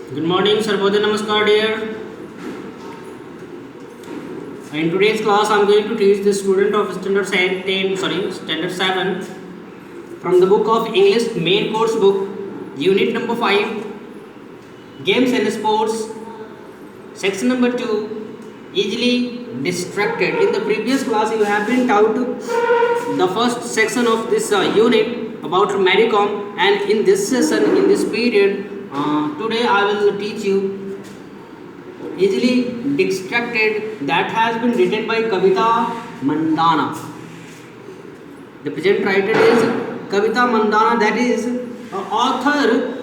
Good morning, Sarvodaya Namaskar, dear. In today's class, I am going to teach the student of standard 7 from the book of English main course book, unit number 5, games and sports, section number 2, easily distracted. In the previous class, you have been taught the first section of this unit about Mary Kom, and in this session, in this period, today I will teach you easily distracted, that has been written by Kavita Mandana. The present writer is Kavita Mandana, that is author.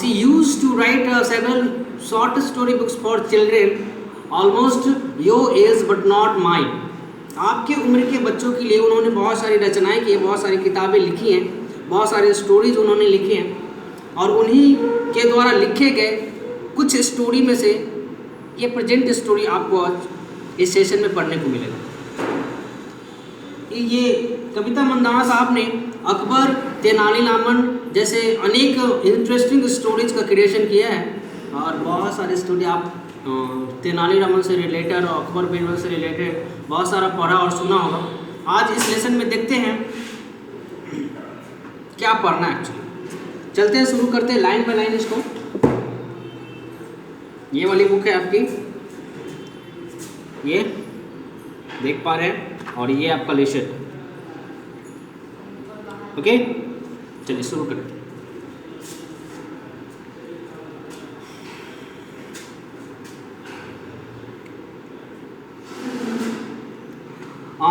She used to write several short story books for children, almost your age but not mine. आपके उम्र के बच्चों के लिए उन्होंने बहुत सारी रचनाएं की हैं, बहुत सारी किताबें लिखी हैं, बहुत सारे स्टोरीज उन्होंने लिखे हैं, और उन्हीं के द्वारा लिखे गए कुछ स्टोरी में से ये प्रेजेंट स्टोरी आपको आज इस सेशन में पढ़ने को मिलेगा। ये कविता मंदाना साहब ने अकबर, तेनालीरामन जैसे अनेक इंटरेस्टिंग स्टोरीज का क्रिएशन किया है, और बहुत सारे स्टोरी आप तेनालीरामन से रिलेटेड और अकबर बीरबल से रिलेटेड बहुत सारा पढ़ा और सुना होगा। आज इस लेसन में देखते हैं क्या पढ़ना है एक्चुअली। चलते हैं, शुरू करते हैं लाइन बाय लाइन इसको। ये वाली बुक है आपकी, ये देख पा रहे हैं, और ये आपका लेसन। ओके, चलिए शुरू करें।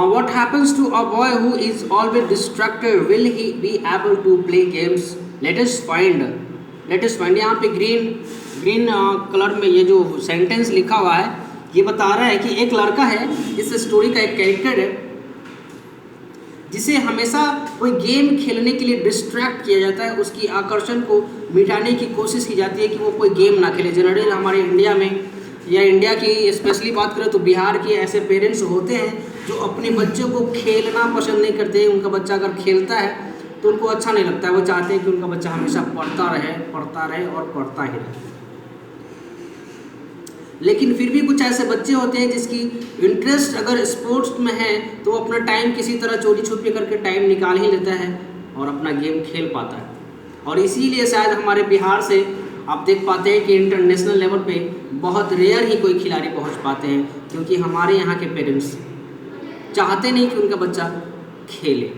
What happens to a boy who is always distracted? Will he be able to play games? Let us find. यहाँ पे ग्रीन कलर में ये जो सेंटेंस लिखा हुआ है, ये बता रहा है कि एक लड़का है, इस स्टोरी का एक कैरेक्टर है, जिसे हमेशा कोई गेम खेलने के लिए डिस्ट्रैक्ट किया जाता है, उसकी आकर्षण को मिटाने की कोशिश की जाती है कि वो कोई गेम ना खेले। जनरली हमारे इंडिया में, या इंडिया की स्पेशली बात करें तो बिहार के ऐसे पेरेंट्स होते हैं जो अपने बच्चों को खेलना पसंद नहीं करते हैं। उनका बच्चा अगर खेलता है तो उनको अच्छा नहीं लगता है, वो चाहते हैं कि उनका बच्चा हमेशा पढ़ता रहे और पढ़ता ही रहे। लेकिन फिर भी कुछ ऐसे बच्चे होते हैं जिसकी इंटरेस्ट अगर स्पोर्ट्स में है तो वो अपना टाइम किसी तरह चोरी छुपे करके टाइम निकाल ही लेता है और अपना गेम खेल पाता है। और इसीलिए शायद हमारे बिहार से आप देख पाते हैं कि इंटरनेशनल लेवल पे बहुत रेयर ही कोई खिलाड़ी पहुंच पाते हैं, क्योंकि हमारे यहाँ के पेरेंट्स चाहते नहीं कि उनका बच्चा खेले।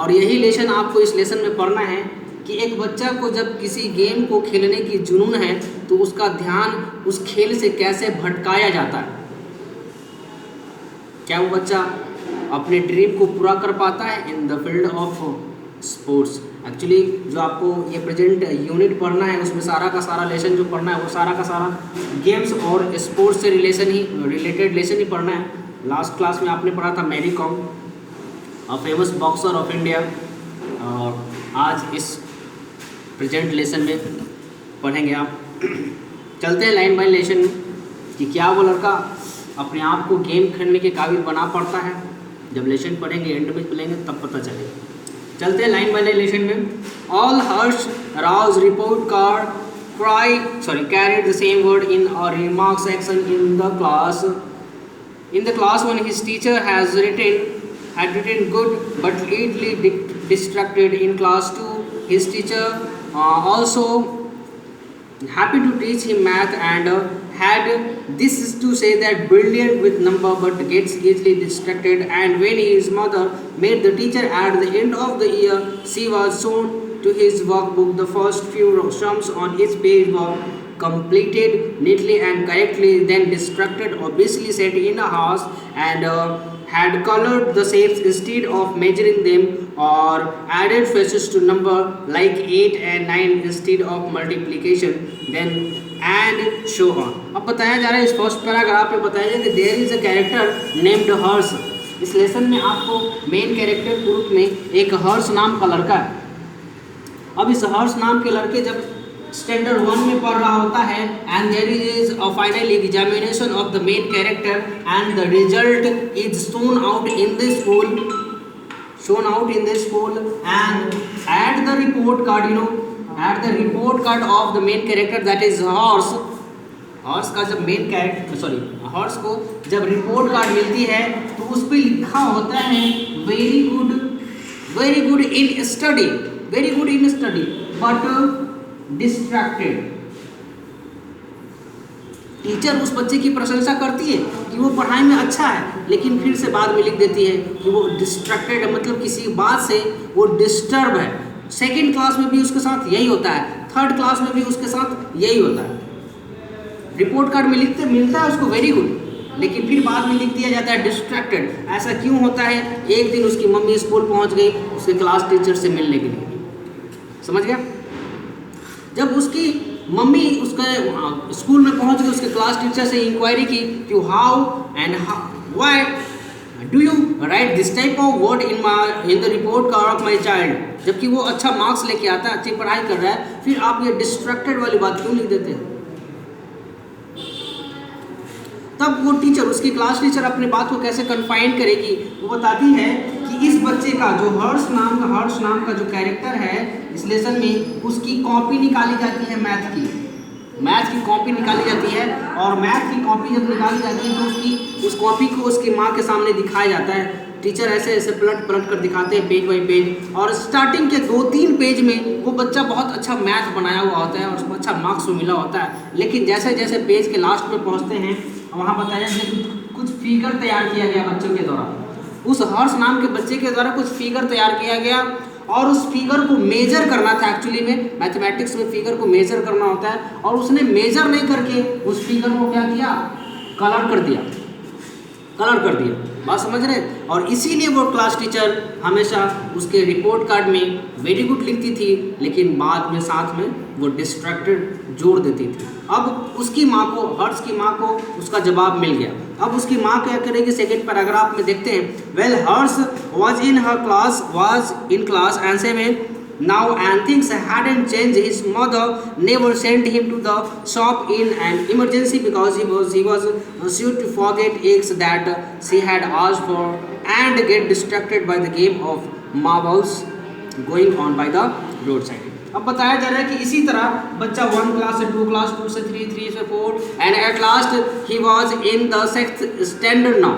और यही लेसन आपको इस लेसन में पढ़ना है कि एक बच्चा को जब किसी गेम को खेलने की जुनून है तो उसका ध्यान उस खेल से कैसे भटकाया जाता है। क्या वो बच्चा अपने ड्रीम को पूरा कर पाता है इन the field of sports. Actually जो आपको ये प्रेजेंट यूनिट पढ़ना है, उसमें सारा का सारा लेसन जो पढ़ना है वो सारा का सारा गेम्स और स्पोर्ट्स से रिलेटेड लेसन ही पढ़ना है। लास्ट क्लास में आपने पढ़ा था Mary Kom, a famous boxer of India, और आज इस प्रेजेंट लेसन में पढ़ेंगे आप। चलते हैं लाइन बाय लेसन में कि क्या वो लड़का अपने आप को गेम खेलने के काबिल बना पड़ता है। जब लेसन पढ़ेंगे, एंड में पढ़ेंगे, तब पता चलेगा। चलते हैं लाइन बाय लाइन लेसन में। All Harsh Rouse report card carried the same word in a remark section in the class. In the class when his teacher had written good but lately distracted. In class 2 his teacher also happy to teach him math and had this is to say that brilliant with number but gets easily distracted. And when his mother made the teacher at the end of the year, she was shown to his workbook. The first few sums on each page were completed neatly and correctly, then distracted obviously sat in a house and had colored the shapes instead of measuring them, or added faces to number like 8 and 9 instead of multiplication, then and so on. अब बताया जा रहा है इस first paragraph में बताया जाए कि there is a character named Harsh. इस लेसन में आपको मेन कैरेक्टर के रूप में एक हर्ष नाम का लड़का है। अब इस हर्ष नाम के लड़के जब स्टैंडर्ड 1 में पढ़ रहा होता है, and there is a final examination of the main character and the result is shown out in the school and at the report card, at the report card of the main character that is horse. Horse का जब main character horse को जब report card मिलती है तो उस पर लिखा होता है very good in study, but distracted. Teacher उस बच्चे की प्रशंसा करती है कि वो पढ़ाई में अच्छा है, लेकिन फिर से बाद में लिख देती है कि वो डिस्ट्रैक्टेड है, मतलब किसी बात से वो डिस्टर्ब है। सेकेंड क्लास में भी उसके साथ यही होता है, थर्ड क्लास में भी उसके साथ यही होता है। रिपोर्ट कार्ड में मिलता है उसको वेरी गुड, लेकिन फिर बाद में लिख दिया जाता है डिस्ट्रैक्टेड। ऐसा क्यों होता है? एक दिन उसकी मम्मी स्कूल पहुंच गई उसके क्लास टीचर से मिलने के लिए, समझ गया? जब उसकी मम्मी उसके स्कूल में पहुंच गई, उसके क्लास टीचर से इंक्वायरी की कि how and why do you right this type of word in the report card of my child. जबकि वो अच्छा मार्क्स लेके आता है, अच्छी पढ़ाई कर रहा है, फिर आप ये डिस्ट्रैक्टेड वाली बात क्यों लिख देते हैं? तब वो टीचर, उसकी क्लास टीचर अपनी बात को कैसे कन्फाइन करेगी? वो बताती है कि इस बच्चे का जो हर्ष नाम का जो कैरेक्टर है इस लेसन में, उसकी कॉपी निकाली जाती है मैथ की कॉपी निकाली जाती है। और मैथ की कॉपी जब निकाली जाती है तो उस कॉपी को उसकी माँ के सामने दिखाया जाता है। टीचर ऐसे पलट कर दिखाते हैं पेज बाई पेज, और स्टार्टिंग के 2-3 पेज में वो बच्चा बहुत अच्छा मैथ बनाया हुआ होता है और उसको अच्छा मार्क्स मिला होता है। लेकिन जैसे जैसे पेज के लास्ट में पहुँचते हैं, वहाँ बताया जाता है कुछ फिगर तैयार किया गया बच्चों के द्वारा, उस हर्ष नाम के बच्चे के द्वारा कुछ फिगर तैयार किया गया, और उस फिगर को मेजर करना था। एक्चुअली में मैथमेटिक्स में फिगर को मेजर करना होता है, और उसने मेजर नहीं करके उस फिगर को क्या किया? कलर कर दिया। बात समझ रहे? और इसीलिए वो क्लास टीचर हमेशा उसके रिपोर्ट कार्ड में वेरी गुड लिखती थी, लेकिन बाद में साथ में वो डिस्ट्रैक्टेड जोड़ देती थी। अब उसकी माँ को, हर्ष की माँ को उसका जवाब मिल गया। अब उसकी माँ क्या करेगी? सेकेंड पैराग्राफ में देखते हैं। Well Harsh was in class and 7 now, and things hadn't changed. His mother never sent him to the shop in an emergency because he was sure to forget eggs that she had asked for and get distracted by the game of marbles going on by the roadside. अब बताया जा रहा है कि इसी तरह बच्चा 1 class से 2 क्लास, 2 से 3, 3 से 4, and at last he was in the 6th standard now.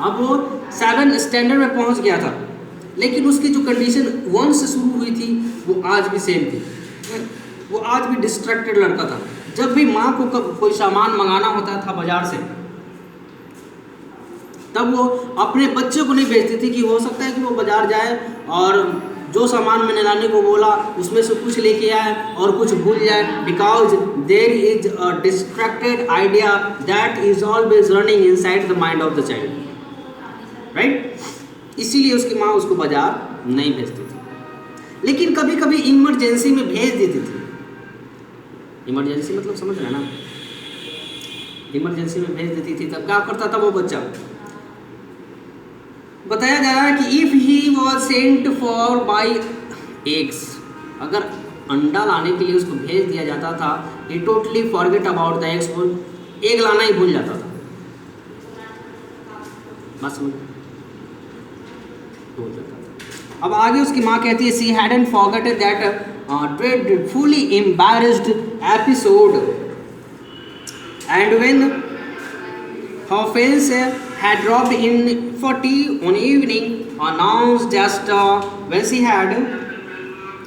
अब वो 7 स्टैंडर्ड में पहुंच गया था, लेकिन उसकी जो कंडीशन 1 से शुरू हुई थी वो आज भी सेम थी। वो आज भी डिस्ट्रैक्टेड लड़का था। जब भी माँ को कोई सामान मंगाना होता था बाजार से, तब वो अपने बच्चे को नहीं भेजती थी कि हो सकता है कि वो बाजार जाए और जो सामान मैंने लाने को बोला उसमें से कुछ लेके आए और कुछ भूल जाए, because there is a distracted idea that is always running inside the mind of the child, right? इसीलिए उसकी माँ उसको बाजार नहीं भेजती थी, लेकिन कभी कभी इमरजेंसी में भेज देती थी। इमरजेंसी मतलब समझ रहे हैं ना? इमरजेंसी में भेज देती थी, तब क्या करता था वो बच्चा? बताया जा रहा है कि if he was sent for by eggs, अगर अंडा लाने के लिए उसको भेज दिया जाता था, he totally forget about the eggs, egg लाना ही भूल जाता था। बात समझ भूल जाता था। अब आगे उसकी माँ कहती है she hadn't forgotten that dreadfully embarrassed episode, and when her friends had dropped in for tea on evening, announced just when she had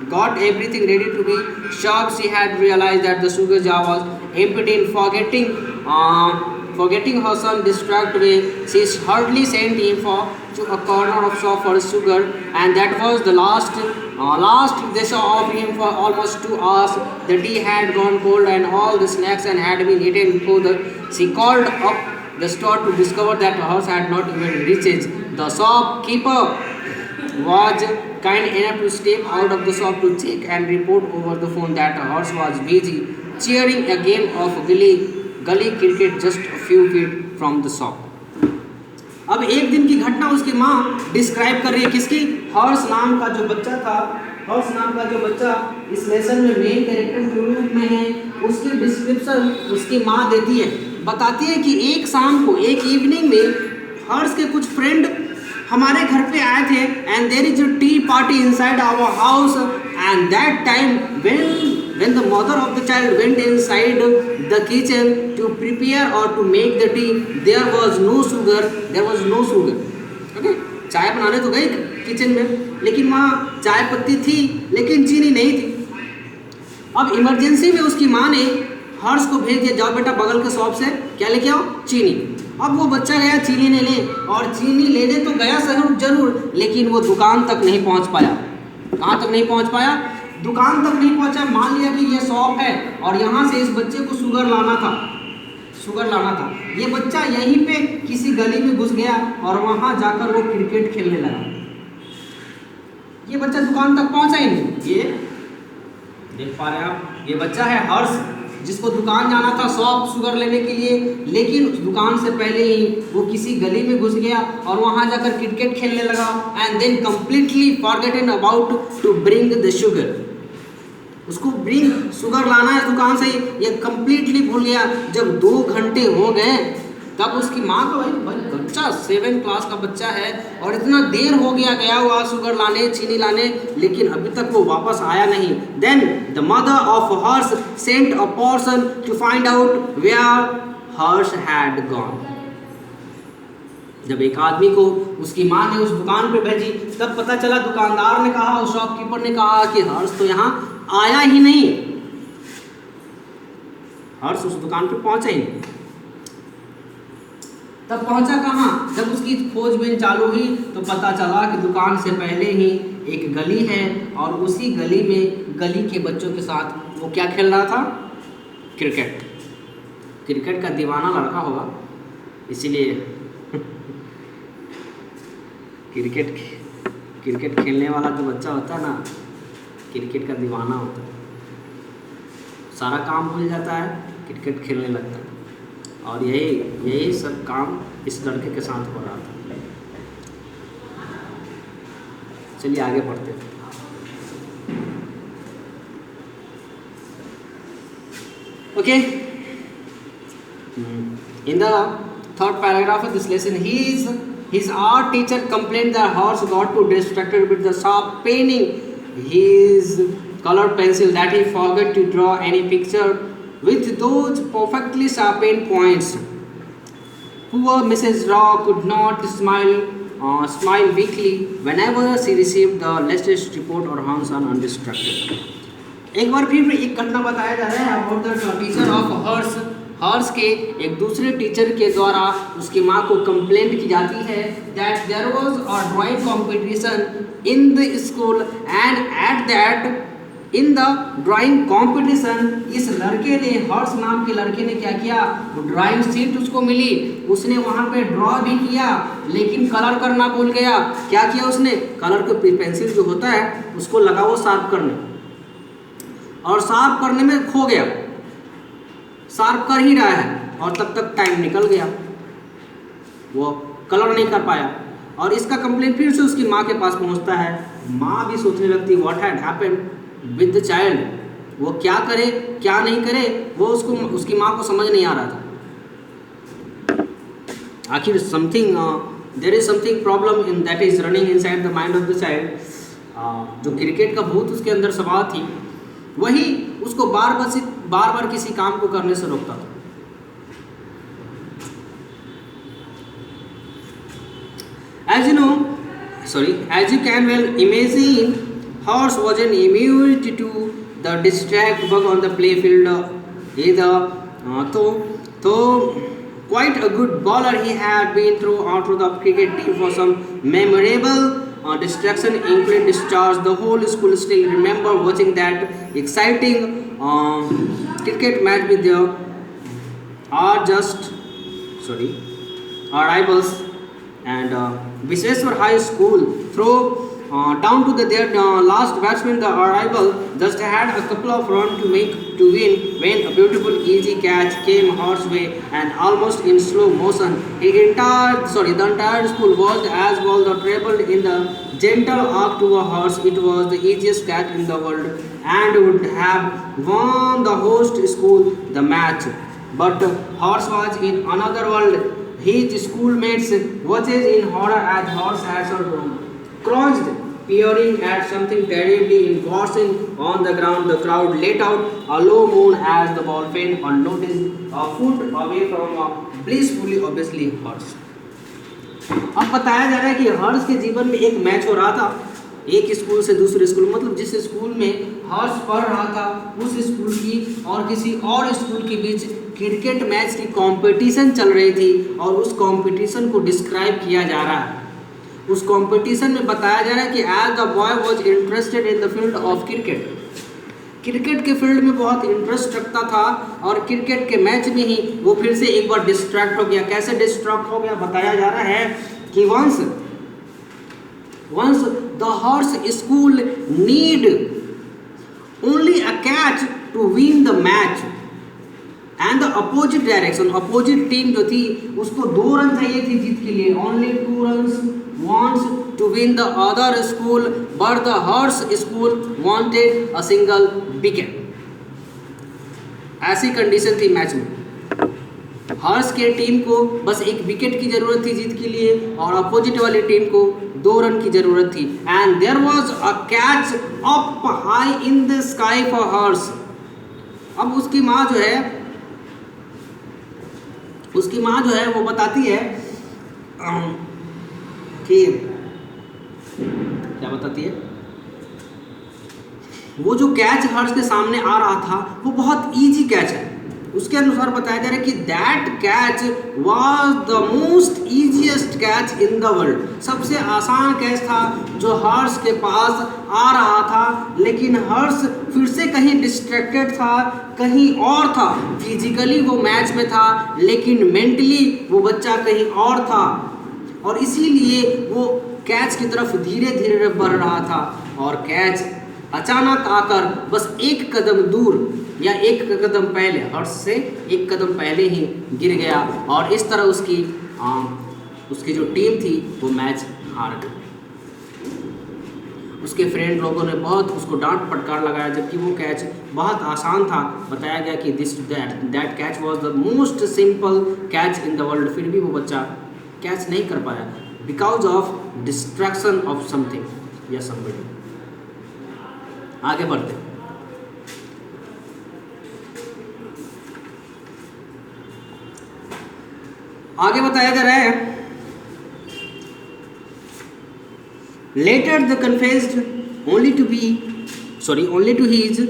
got everything ready to be served, she had realized that the sugar jar was empty. Forgetting her son distracted way, she hurriedly sent him to a corner of shop for sugar, and that was the last they saw of him for almost 2 hours. The tea had gone cold and all the snacks had been eaten before she called up the store to discover that hers had not even reached. The shopkeeper was kind enough to step out of the shop to check and report over the phone that hers was busy cheering a game of gully cricket just a few feet from the shop. अब एक दिन की घटना उसकी माँ describe कर रही है, किसकी? हर्ष नाम का जो बच्चा था, हर्ष नाम का जो बच्चा इस लेसन में मेन कैरेक्टर के रूप में है, उसकी डिस्क्रिप्शन उसकी माँ देती है। बताती है कि एक शाम को, एक इवनिंग में हर्ष के कुछ फ्रेंड हमारे घर पे आए थे and there is a tea party inside our house and that time when the mother of the child went inside the kitchen to prepare or to make the tea, there was no sugar, okay, चाय बनाने तो गई kitchen में, लेकिन वहाँ चाय पत्ती थी लेकिन चीनी नहीं थी। अब इमरजेंसी में उसकी माँ ने हर्ष को भेज दिया, जाओ बेटा बगल के शॉप से क्या लेके आओ, चीनी। अब वो बच्चा गया चीनी लेने, और चीनी लेने तो गया जरूर, लेकिन वो दुकान तक नहीं पहुँच पाया। कहाँ तक नहीं पहुँच पाया? दुकान तक नहीं पहुँचा। मान लिया कि ये शॉप है और यहाँ से इस बच्चे को शुगर लाना था। ये बच्चा यहीं पे किसी गली में घुस गया और वहाँ जाकर वो क्रिकेट खेलने लगा। ये बच्चा दुकान तक पहुँचा ही नहीं। ये देख पा रहे हैं आप, ये बच्चा है हर्ष, जिसको दुकान जाना था शॉप शुगर लेने के लिए, लेकिन दुकान से पहले ही वो किसी गली में घुस गया और वहाँ जाकर क्रिकेट खेलने लगा। And then completely forgotten about to bring the sugar. उसको ब्रिंग शुगर लाना है दुकान से, ये कम्प्लीटली भूल गया। जब 2 घंटे हो गए तब उसकी माँ को, भाई बच्चा 7 क्लास का बच्चा है और इतना देर हो गया हुआ शुगर लाने, चीनी लाने, लेकिन अभी तक वो वापस आया नहीं। Then the mother of Harsh sent a person to find out where Harsh had gone. जब एक आदमी को उसकी माँ ने उस दुकान पे भेजी, तब पता चला, दुकानदार ने कहा, उस शॉपकीपर ने कहा कि हर्ष तो यहाँ आया ही नहीं, हर्ष उस दुकान पे पहुंचा ही नहीं। तब पहुंचा कहाँ? जब उसकी खोजबीन चालू हुई तो पता चला कि दुकान से पहले ही एक गली है और उसी गली में गली के बच्चों के साथ वो क्या खेल रहा था? क्रिकेट का दीवाना लड़का होगा, इसीलिए क्रिकेट खेलने वाला जो बच्चा होता है ना, क्रिकेट का दीवाना होता है, सारा काम भूल जाता है, क्रिकेट खेलने लगता है। और यही सब काम इस लड़के के साथ हो रहा था। चलिए आगे पढ़ते हैं। Okay, in the third paragraph of this lesson, his art teacher complained that Horse got too distracted with the sharp painting his colored pencil that he forgot to draw any picture with those perfectly sharpened points. Poor Mrs. Raw could not smile weakly whenever she received the latest report or Hans on undistracted. एक बार फिर एक घटना बताया जा रहा है about the teacher of हर्ष के एक दूसरे टीचर के द्वारा उसकी माँ को कंप्लेंट की जाती है that there was a drawing competition in the school and at that in the drawing competition इस लड़के ने, हर्ष नाम के लड़के ने क्या किया, वो ड्राइंग शीट उसको मिली, उसने वहाँ पे ड्रॉ भी किया, लेकिन कलर करना भूल गया। क्या किया उसने? कलर को पेंसिल जो होता है उसको लगा वो शार्प करने, और शार्प करने में खो गया, शार्प कर ही रहा है और तब तक टाइम निकल गया, वो कलर नहीं कर पाया। और इसका कंप्लेंट फिर से उसकी माँ के पास पहुँचता है। माँ भी सोचने लगती what had happened with the child, वो क्या करे क्या नहीं करे, वो उसकी माँ को समझ नहीं आ रहा था। आखिर there is something problem in that is running inside the mind of the child. जो क्रिकेट का भूत उसके अंदर सवार थी, वही उसको बार बार किसी काम को करने से रोकता था। As you can well imagine, Horse wasn't immune to the distract bug on the playfield either. Though quite a good bowler, he had been through the cricket team for some memorable distraction, including discharge. The whole school still remember watching that exciting cricket match with their rivals, and Visweswar High School throw down to their last batsman. The rival just had a couple of runs to win when a beautiful easy catch came Horse's way, and almost in slow motion. The entire school was as well the trebled in the gentle arc to a horse. It was the easiest catch in the world and would have won the host school the match. But Horse was in another world. His schoolmates watches in horror as horse has crouched, peering at something terribly embossing on the ground. The crowd let out a low moan as the ball fell unnoticed a foot away from a blissfully obviously horse. अब बताया जा रहा है कि हर्ष के जीवन में एक मैच हो रहा था, एक स्कूल से दूसरे स्कूल, मतलब जिस स्कूल में हर्ष पढ़ रहा था उस स्कूल की और किसी और स्कूल के बीच क्रिकेट मैच की कंपटीशन चल रही थी और उस कंपटीशन को डिस्क्राइब किया जा रहा है। उस कंपटीशन में बताया जा रहा है कि as the boy was interested in the field of cricket, cricket के फील्ड में बहुत इंटरेस्ट रखता था और क्रिकेट के मैच में ही वो फिर से एक बार डिस्ट्रैक्ट हो गया। कैसे डिस्ट्रैक्ट हो गया बताया जा रहा है कि once the horse school need only a catch to win the match and the opposite direction, opposite team जो थी उसको 2 रन चाहिए थी जीत के लिए, only 2 runs wants to win the other school but the horse school wanted a single wicket। ऐसी condition थी match में, हर्ष के टीम को बस एक विकेट की जरूरत थी जीत के लिए और अपोजिट वाली टीम को 2 रन की जरूरत थी। And there was a catch up high in the sky for Harsh. अब उसकी माँ जो है वो बताती है कि क्या बताती है, वो जो कैच हर्ष के सामने आ रहा था वो बहुत इजी कैच है। उसके अनुसार बताया जा रहा है कि that catch was the most easiest catch in the world. सबसे आसान कैच था जो हर्ष के पास आ रहा था, लेकिन हर्ष फिर से कहीं डिस्ट्रैक्टेड था, कहीं और था। फिजिकली वो मैच में था लेकिन मेंटली वो बच्चा कहीं और था और इसीलिए वो कैच की तरफ धीरे धीरे बढ़ रहा था और कैच अचानक आकर बस एक कदम दूर या एक कदम पहले, हर्ष से एक कदम पहले ही गिर गया और इस तरह उसकी जो टीम थी वो मैच हार गई। उसके फ्रेंड लोगों ने बहुत उसको डांट फटकार लगाया, जबकि वो कैच बहुत आसान था। बताया गया कि that catch was the most simple catch in the world. फिर भी वो बच्चा कैच नहीं कर पाया because of distraction of something या समबडी। आगे बढ़ते हैं। आगे बताया जा रहा है, later the confessed only to his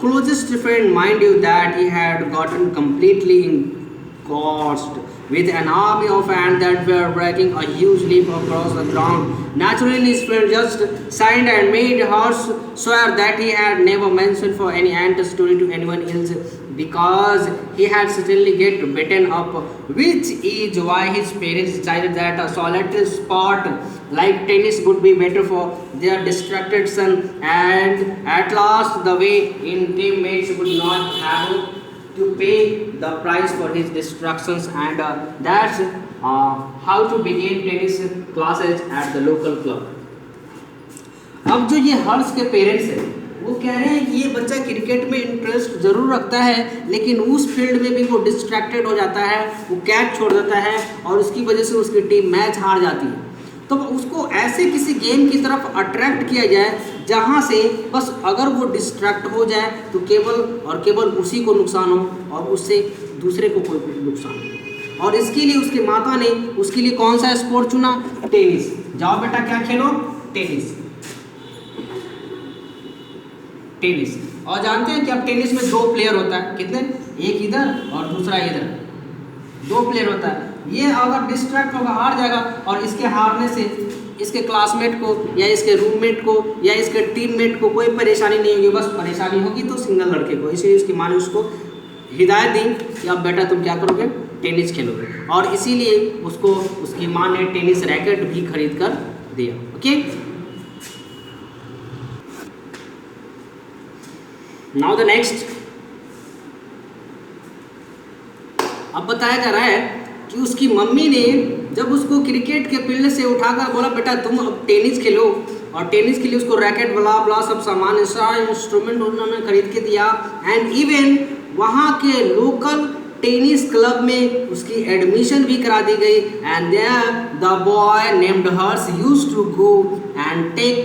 closest friend, mind you, that he had gotten completely engrossed with an army of ants that were breaking a huge leap across the ground. Naturally, his friend just signed and made Hurst swear that he had never mentioned for any ant story to anyone else because he had certainly get bitten up, which is why his parents decided that a solitary sport like tennis would be better for their distracted son, and at last the way in teammates would not have to pay the price for his distractions, and that's how to begin tennis classes at the local club. अब जो ये हर्ष के parents हैं वो कह रहे हैं कि ये बच्चा क्रिकेट में इंटरेस्ट ज़रूर रखता है लेकिन उस फील्ड में भी वो डिस्ट्रैक्टेड हो जाता है, वो कैच छोड़ देता है और उसकी वजह से उसकी टीम मैच हार जाती है। तो उसको ऐसे किसी गेम की तरफ अट्रैक्ट किया जाए जहाँ से बस अगर वो डिस्ट्रैक्ट हो जाए तो केवल और केवल उसी को नुकसान हो और उससे दूसरे को कोई नुकसान हो। और इसके लिए उसकी माता ने उसके लिए कौन सा स्पोर्ट चुना? टेनिस। जाओ बेटा क्या खेलो? टेनिस। टेनिस। और जानते हैं कि अब टेनिस में 2 प्लेयर होता है, कितने? एक इधर और दूसरा इधर, 2 प्लेयर होता है। ये अगर डिस्ट्रैक्ट होगा हार जाएगा और इसके हारने से इसके क्लासमेट को या इसके रूममेट को या इसके टीममेट को कोई परेशानी नहीं होगी, बस परेशानी होगी तो सिंगल लड़के को। इसलिए उसकी माँ ने उसको हिदायत दी कि अब बेटा तुम क्या करोगे? टेनिस खेलोगे। और इसीलिए उसको उसकी माँ ने टेनिस रैकेट भी खरीद कर दिया। Okay, now the next. अब बताया जा रहा है कि उसकी मम्मी ने जब उसको क्रिकेट के फील्ड से उठाकर बोला बेटा तुम अब टेनिस खेलो, और टेनिस के लिए उसको रैकेट बला बला सब सामान सारा इंस्ट्रूमेंट उन्होंने खरीद के दिया। एंड इवन वहाँ के लोकल टेनिस क्लब में उसकी एडमिशन भी करा दी गई and there the boy named Harsh used to go and take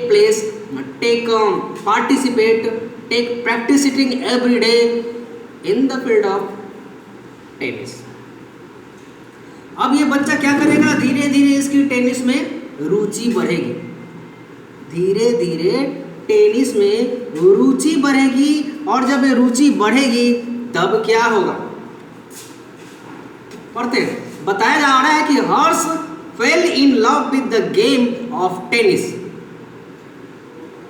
practicing every day in the field of tennis. अब ये बच्चा क्या करेगा, धीरे धीरे इसकी टेनिस में रुचि बढ़ेगी, धीरे धीरे टेनिस में रुचि बढ़ेगी और जब ये रुचि बढ़ेगी तब क्या होगा, पढ़ते हैं। बताया जा रहा है कि Harsh fell in love with the game of tennis,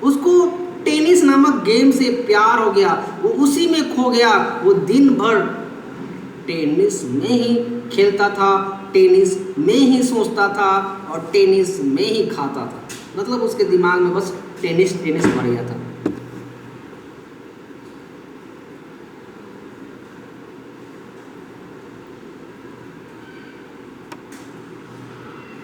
उसको टेनिस नामक गेम से प्यार हो गया, वो उसी में खो गया, वो दिन भर टेनिस में ही खेलता था, टेनिस में ही सोचता था और टेनिस में ही खाता था, मतलब उसके दिमाग में बस टेनिस भर गया था।